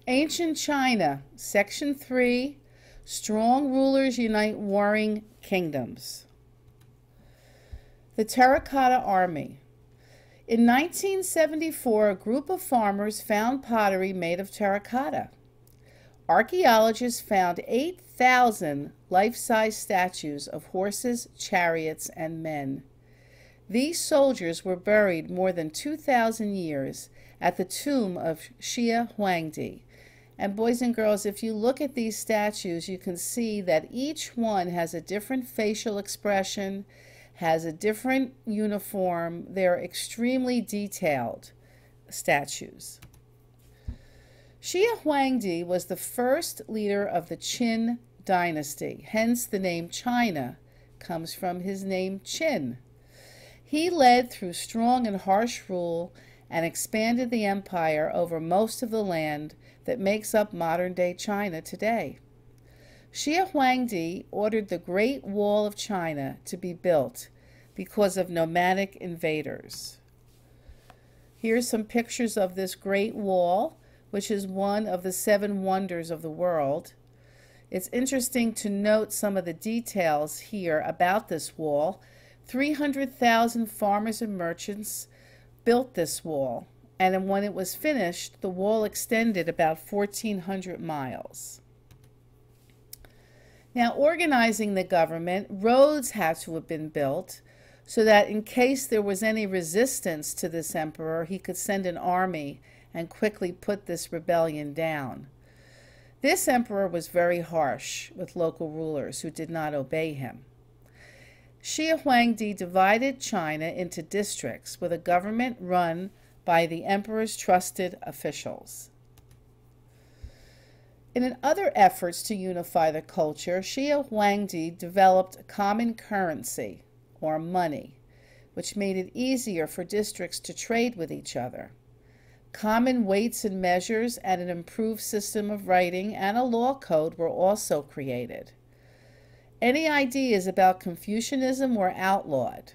Ancient China, Section 3, Strong Rulers Unite Warring Kingdoms. The Terracotta Army. In 1974, a group of farmers found pottery made of terracotta. Archaeologists found 8,000 life-size statues of horses, chariots, and men. These soldiers were buried more than 2,000 years at the tomb of Xie Huangdi. And boys and girls, if you look at these statues, you can see that each one has a different facial expression, has a different uniform. They're extremely detailed statues. Xie Huangdi was the first leader of the Qin dynasty, hence the name China comes from his name Qin. He led through strong and harsh rule and expanded the empire over most of the land that makes up modern-day China today. Xie Huangdi ordered the Great Wall of China to be built because of nomadic invaders. Here's some pictures of this Great Wall, which is one of the 7 wonders of the world. It's interesting to note some of the details here about this wall. 300,000 farmers and merchants built this wall, and when it was finished, the wall extended about 1,400 miles. Now, organizing the government, roads had to have been built so that in case there was any resistance to this emperor, he could send an army and quickly put this rebellion down. This emperor was very harsh with local rulers who did not obey him. Xie Huangdi divided China into districts with a government run by the emperor's trusted officials. In other efforts to unify the culture, Xie Huangdi developed a common currency, or money, which made it easier for districts to trade with each other. Common weights and measures and an improved system of writing and a law code were also created. Any ideas about Confucianism were outlawed.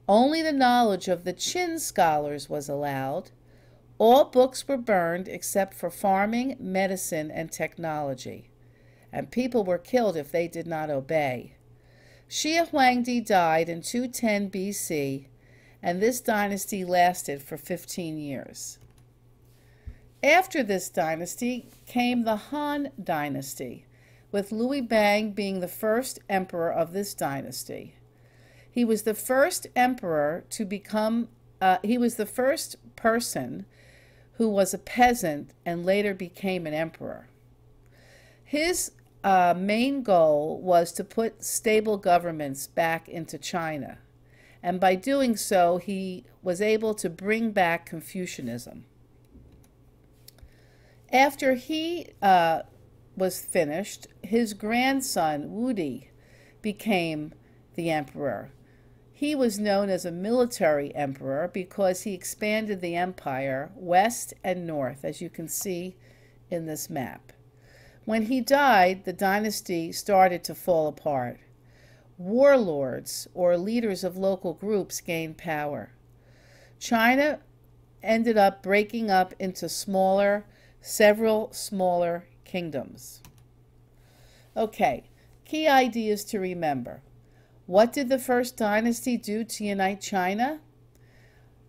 Only the knowledge of the Qin scholars was allowed. All books were burned except for farming, medicine, and technology. And people were killed if they did not obey. Xie Huangdi died in 210 BC, and this dynasty lasted for 15 years. After this dynasty came the Han Dynasty, with Liu Bang being the first emperor of this dynasty. He was the first emperor to become, he was the first person who was a peasant and later became an emperor. His main goal was to put stable governments back into China, and by doing so, he was able to bring back Confucianism. After he was finished, his grandson, Wudi, became the emperor. He was known as a military emperor because he expanded the empire west and north, as you can see in this map. When he died, the dynasty started to fall apart. Warlords, or leaders of local groups, gained power. China ended up breaking up into several smaller kingdoms. Okay, key ideas to remember. What did the first dynasty do to unite China?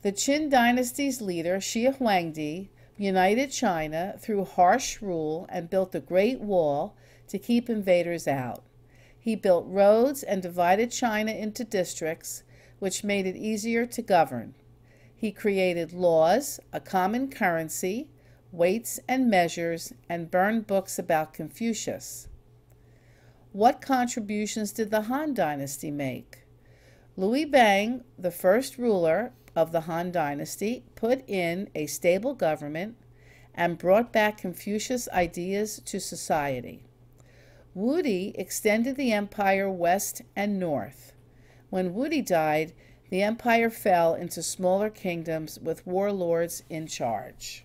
The Qin dynasty's leader, Xie Huangdi, united China through harsh rule and built the Great Wall to keep invaders out. He built roads and divided China into districts, which made it easier to govern. He created laws, a common currency, weights and measures, and burned books about Confucius. What contributions did the Han Dynasty make? Liu Bang, the first ruler of the Han Dynasty, put in a stable government and brought back Confucius ideas to society. Wudi extended the empire west and north. When Wudi died, the empire fell into smaller kingdoms with warlords in charge.